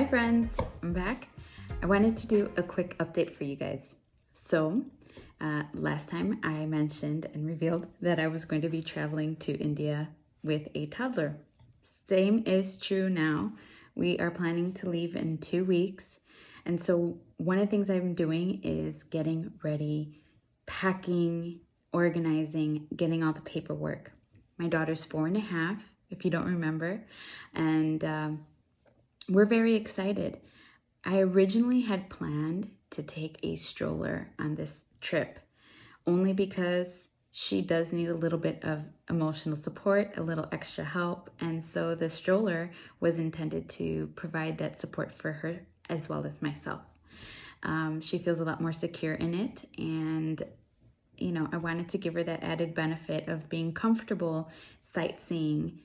Hi friends, I'm back. I wanted to do a quick update for you guys. Last time I mentioned and revealed that I was going to be traveling to India with a toddler. Same is true now. We are planning to leave in 2 weeks. And so one of the things I'm doing is getting ready, packing, organizing, getting all the paperwork. My daughter's 4.5, if you don't remember. And we're very excited. I originally had planned to take a stroller on this trip, only because she does need a little bit of emotional support, a little extra help. And so the stroller was intended to provide that support for her as well as myself. She feels a lot more secure in it. And, I wanted to give her that added benefit of being comfortable sightseeing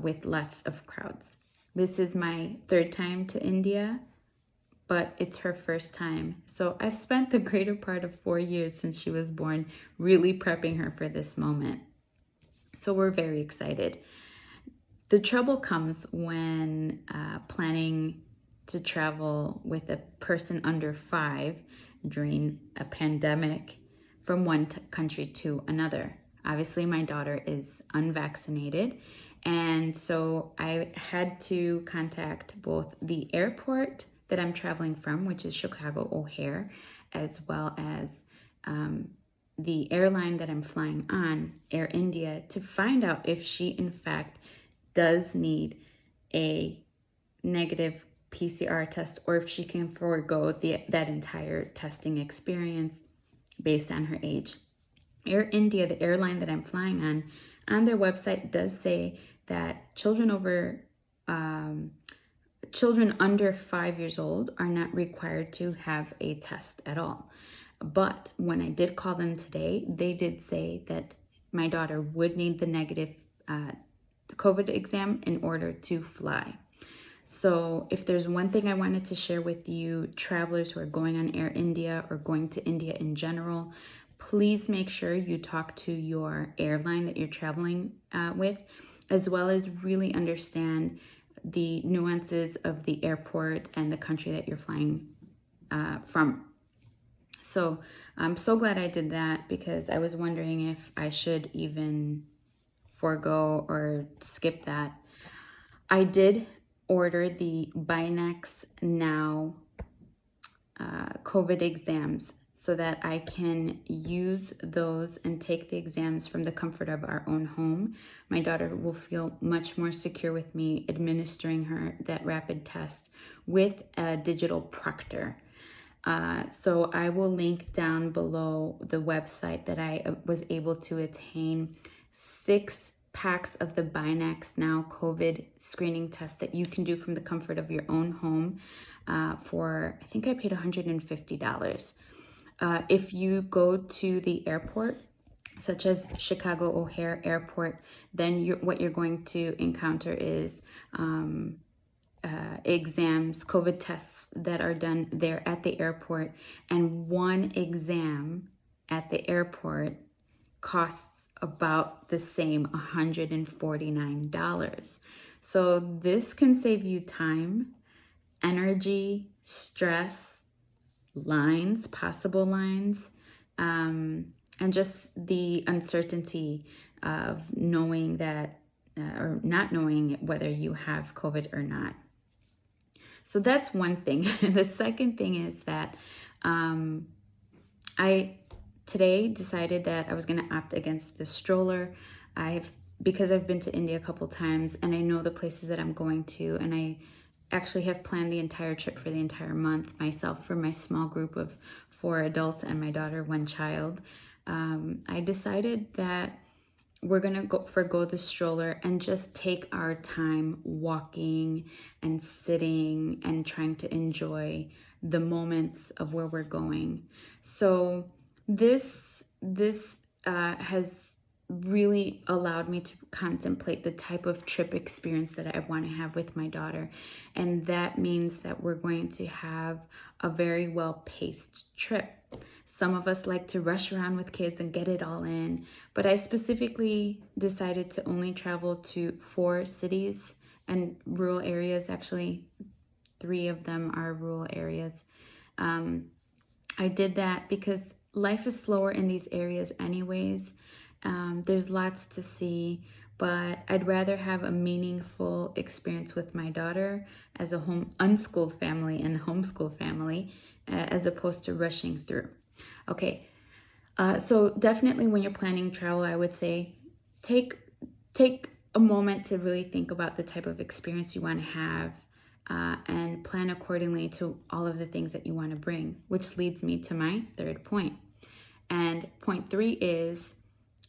with lots of crowds. This is my 3rd time to India, but it's her first time. So I've spent the greater part of 4 years since she was born really prepping her for this moment. So we're very excited. The trouble comes when planning to travel with a person under 5 during a pandemic from one country to another. Obviously, my daughter is unvaccinated. And so I had to contact both the airport that I'm traveling from, which is Chicago O'Hare, as well as the airline that I'm flying on, Air India, to find out if she in fact does need a negative PCR test or if she can forego that entire testing experience based on her age. Air India, the airline that I'm flying on their website does say that children under 5 years old are not required to have a test at all. But when I did call them today, they did say that my daughter would need the negative COVID exam in order to fly. So if there's one thing I wanted to share with you, travelers who are going on Air India or going to India in general, please make sure you talk to your airline that you're traveling with, as well as really understand the nuances of the airport and the country that you're flying from. So I'm so glad I did that, because I was wondering if I should even forego or skip that. I did order the Binax Now COVID exams so that I can use those and take the exams from the comfort of our own home. My daughter will feel much more secure with me administering her that rapid test with a digital proctor. So I will link down below the website that I was able to attain 6 packs of the Binax Now COVID screening test that you can do from the comfort of your own home for, I think I paid $150. If you go to the airport, such as Chicago O'Hare Airport, then what you're going to encounter is exams, COVID tests that are done there at the airport. And one exam at the airport costs about the same, $149. So this can save you time, energy, stress, possible lines, and just the uncertainty of knowing that or not knowing whether you have COVID or not. So that's one thing. The second thing is that I today decided that I was going to opt against the stroller. Because I've been to India a couple times and I know the places that I'm going to, and I actually have planned the entire trip for the entire month myself for my small group of 4 adults and my daughter, 1 child. I decided that we're gonna forgo the stroller and just take our time walking and sitting and trying to enjoy the moments of where we're going. So this has really allowed me to contemplate the type of trip experience that I want to have with my daughter. And that means that we're going to have a very well-paced trip. Some of us like to rush around with kids and get it all in, but I specifically decided to only travel to 4 cities and rural areas, actually 3 of them are rural areas. I did that because life is slower in these areas anyways. There's lots to see, but I'd rather have a meaningful experience with my daughter as a unschooled family and homeschool family, as opposed to rushing through. Okay, so definitely when you're planning travel, I would say take a moment to really think about the type of experience you want to have, and plan accordingly to all of the things that you want to bring, which leads me to my third point. And point 3 is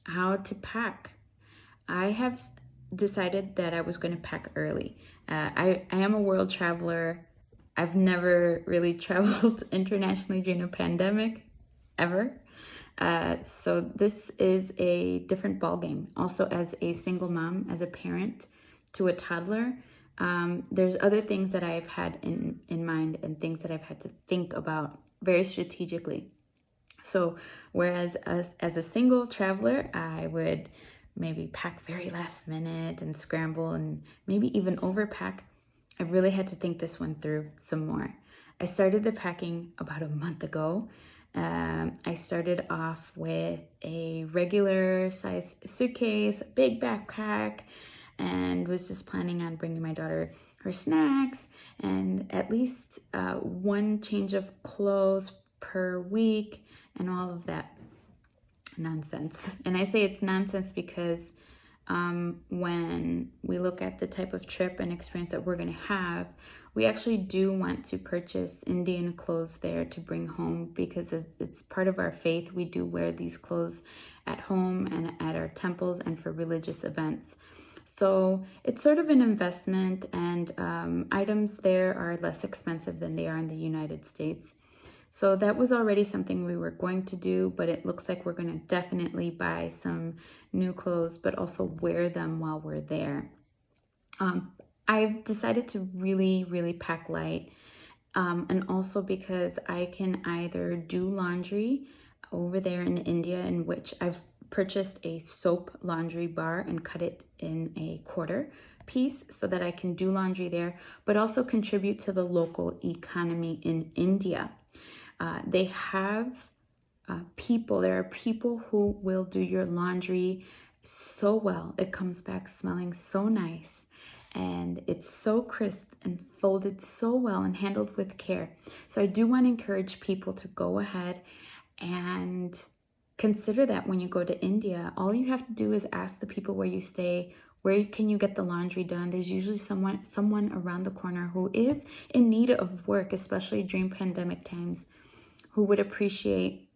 how to pack. I have decided that I was going to pack early. I am a world traveler. I've never really traveled internationally during a pandemic, ever. So this is a different ballgame. Also, as a single mom, as a parent to a toddler, there's other things that I've had in mind and things that I've had to think about very strategically. So whereas as a single traveler, I would maybe pack very last minute and scramble and maybe even overpack, I really had to think this one through some more. I started the packing about a month ago. I started off with a regular size suitcase, a big backpack, and was just planning on bringing my daughter her snacks and at least one change of clothes per week and all of that nonsense. And I say it's nonsense because when we look at the type of trip and experience that we're going to have, we actually do want to purchase Indian clothes there to bring home because it's part of our faith. We do wear these clothes at home and at our temples and for religious events. So it's sort of an investment, and items there are less expensive than they are in the United States. So that was already something we were going to do, but it looks like we're going to definitely buy some new clothes, but also wear them while we're there. I've decided to really, really pack light, and also because I can either do laundry over there in India, in which I've purchased a soap laundry bar and cut it in a quarter piece so that I can do laundry there, but also contribute to the local economy in India. They have there are people who will do your laundry so well. It comes back smelling so nice, and it's so crisp and folded so well and handled with care. So I do want to encourage people to go ahead and consider that when you go to India. All you have to do is ask the people where you stay, where can you get the laundry done. There's usually someone around the corner who is in need of work, especially during pandemic times, who would appreciate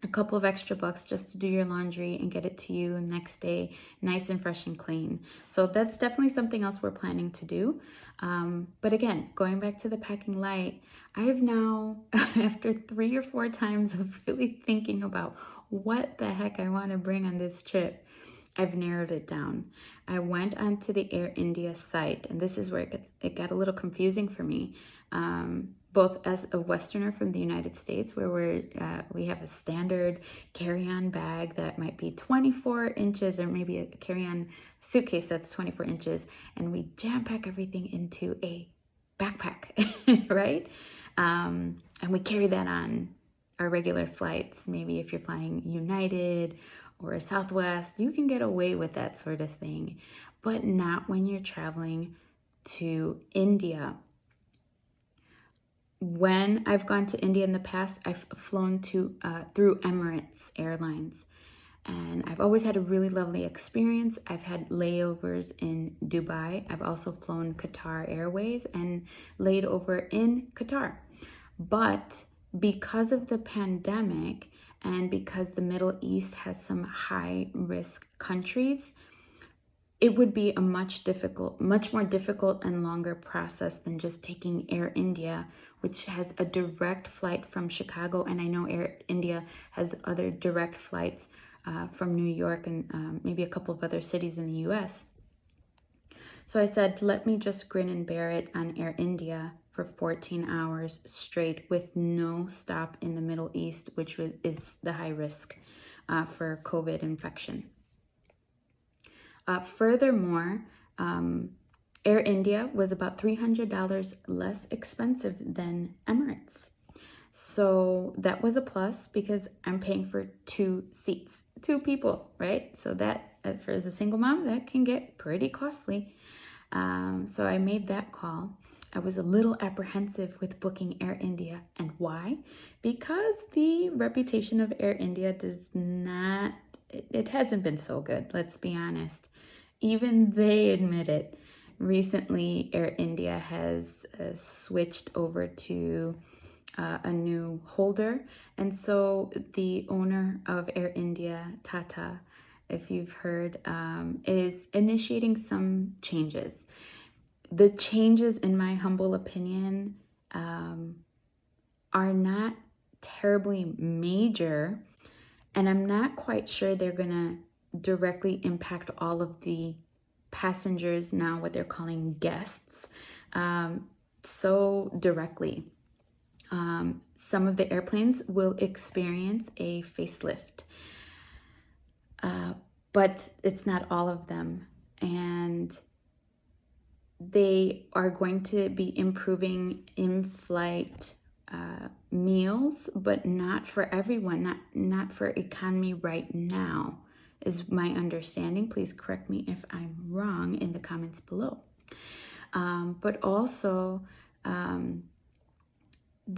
a couple of extra bucks just to do your laundry and get it to you the next day, nice and fresh and clean. So that's definitely something else we're planning to do. But again, going back to the packing light, I have now, after 3 or 4 times of really thinking about what the heck I want to bring on this trip, I've narrowed it down. I went onto the Air India site, and this is where it got a little confusing for me. Both as a Westerner from the United States, where we have a standard carry-on bag that might be 24 inches, or maybe a carry-on suitcase that's 24 inches, and we jam-pack everything into a backpack, right? And we carry that on our regular flights. Maybe if you're flying United or Southwest, you can get away with that sort of thing, but not when you're traveling to India. When I've gone to India in the past, I've flown through Emirates Airlines, and I've always had a really lovely experience. I've had layovers in Dubai. I've also flown Qatar Airways and laid over in Qatar. But because of the pandemic and because the Middle East has some high-risk countries, it would be a much more difficult and longer process than just taking Air India, which has a direct flight from Chicago. And I know Air India has other direct flights from New York and maybe a couple of other cities in the US. So I said, let me just grin and bear it on Air India for 14 hours straight with no stop in the Middle East, which is the high risk for COVID infection. Furthermore, Air India was about $300 less expensive than Emirates. So that was a plus because I'm paying for 2 seats, 2 people, right? So that, for as a single mom, that can get pretty costly. So I made that call. I was a little apprehensive with booking Air India. And why? Because the reputation of Air India it hasn't been so good, let's be honest. Even they admit it. Recently, Air India has switched over to a new holder. And so the owner of Air India, Tata, if you've heard, is initiating some changes. The changes, in my humble opinion, are not terribly major, and I'm not quite sure they're going to directly impact all of the passengers, now what they're calling guests, so directly. Some of the airplanes will experience a facelift, but it's not all of them. And they are going to be improving in-flight meals, but not for everyone, not for economy right now, is my understanding. Please correct me if I'm wrong in the comments below. But also, the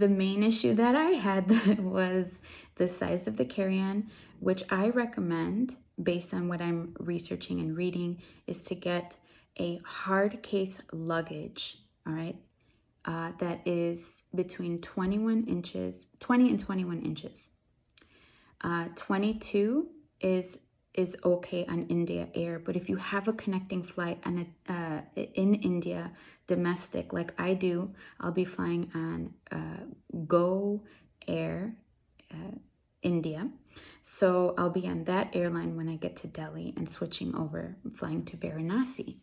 main issue that I had was the size of the carry-on, which I recommend, based on what I'm researching and reading, is to get a hard case luggage, all right, that is between 20 and 21 inches. 22 is okay on India Air, but if you have a connecting flight on in India, domestic, like I do, I'll be flying on Go Air India. So I'll be on that airline when I get to Delhi and switching over, flying to Varanasi.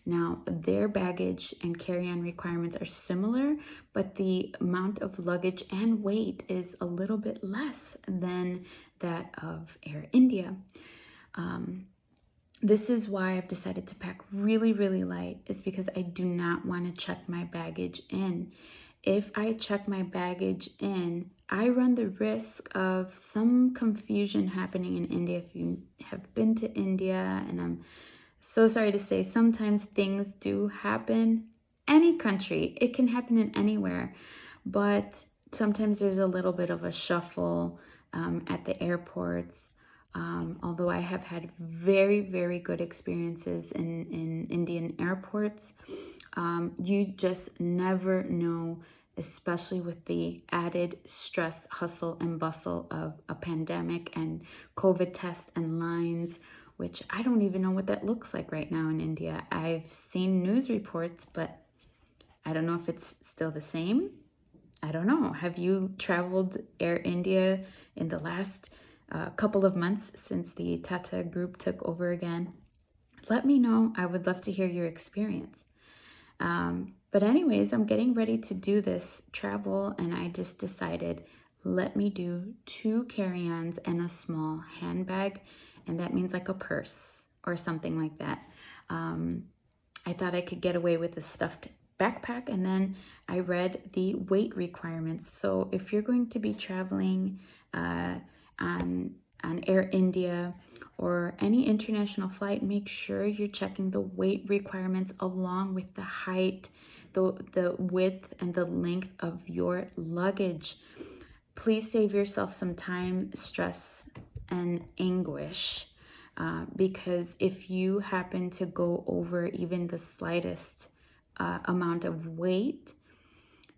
Now, their baggage and carry-on requirements are similar, but the amount of luggage and weight is a little bit less than that of Air India. This is why I've decided to pack really, really light, is because I do not want to check my baggage in. If I check my baggage in, I run the risk of some confusion happening in India. If you have been to India, and I'm so sorry to say, sometimes things do happen. Any country, it can happen in anywhere, but sometimes there's a little bit of a shuffle at the airports. Although I have had very, very good experiences in Indian airports, you just never know, especially with the added stress, hustle, and bustle of a pandemic and COVID tests and lines, which I don't even know what that looks like right now in India. I've seen news reports, but I don't know if it's still the same. I don't know. Have you traveled Air India in the last couple of months since the Tata Group took over again? Let me know. I would love to hear your experience. But anyways, I'm getting ready to do this travel, and I just decided, let me do 2 carry-ons and a small handbag, and that means like a purse or something like that. I thought I could get away with a stuffed backpack, and then I read the weight requirements. So if you're going to be traveling on Air India or any international flight, make sure you're checking the weight requirements along with the height, the width, and the length of your luggage. Please save yourself some time, stress, and anguish, because if you happen to go over even the slightest amount of weight,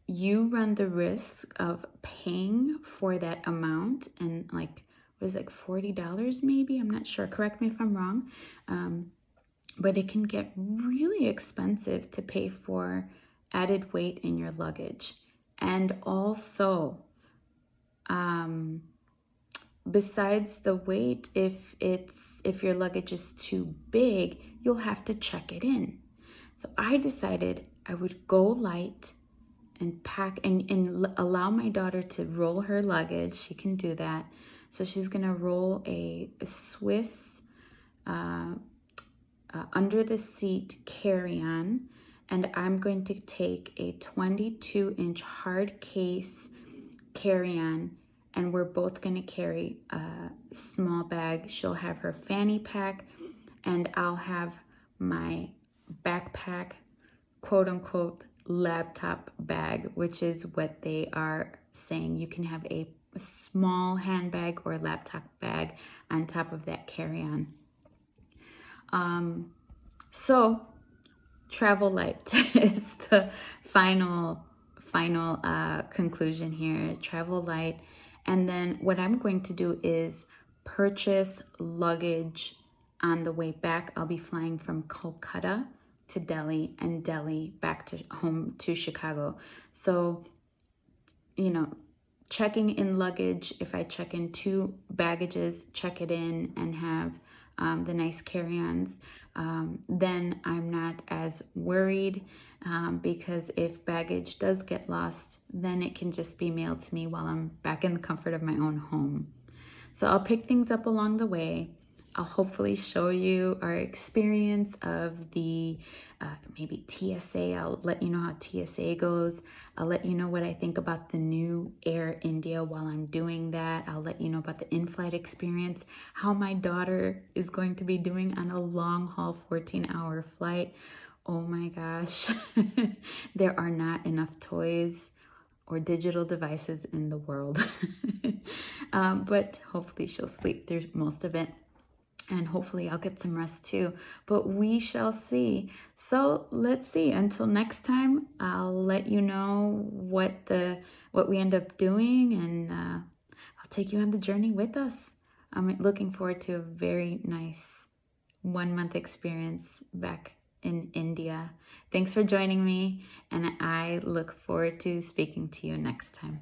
you run the risk of paying for that amount, and like, was it like $40 maybe? I'm not sure. Correct me if I'm wrong. But it can get really expensive to pay for added weight in your luggage. And also, besides the weight, if your luggage is too big, you'll have to check it in. So I decided I would go light and pack and allow my daughter to roll her luggage. She can do that. So she's gonna roll a Swiss under the seat carry-on and I'm going to take a 22-inch hard case carry-on, and we're both going to carry a small bag. She'll have her fanny pack, and I'll have my backpack, quote unquote, laptop bag, which is what they are saying. You can have a small handbag or laptop bag on top of that carry-on. So travel light is the final conclusion here. Travel light. And then what I'm going to do is purchase luggage on the way back. I'll be flying from Kolkata to Delhi and Delhi back to home to Chicago. So, you know, checking in luggage, if I check in 2 baggages, check it in and have the nice carry-ons, then I'm not as worried, because if baggage does get lost, then it can just be mailed to me while I'm back in the comfort of my own home. So I'll pick things up along the way. I'll hopefully show you our experience of the maybe TSA. I'll let you know how TSA goes. I'll let you know what I think about the new Air India while I'm doing that. I'll let you know about the in-flight experience, how my daughter is going to be doing on a long-haul 14-hour flight. Oh my gosh, there are not enough toys or digital devices in the world. But hopefully she'll sleep through most of it. And hopefully I'll get some rest too, but we shall see. So let's see. Until next time, I'll let you know what we end up doing, and I'll take you on the journey with us. I'm looking forward to a very nice 1-month experience back in India. Thanks for joining me, and I look forward to speaking to you next time.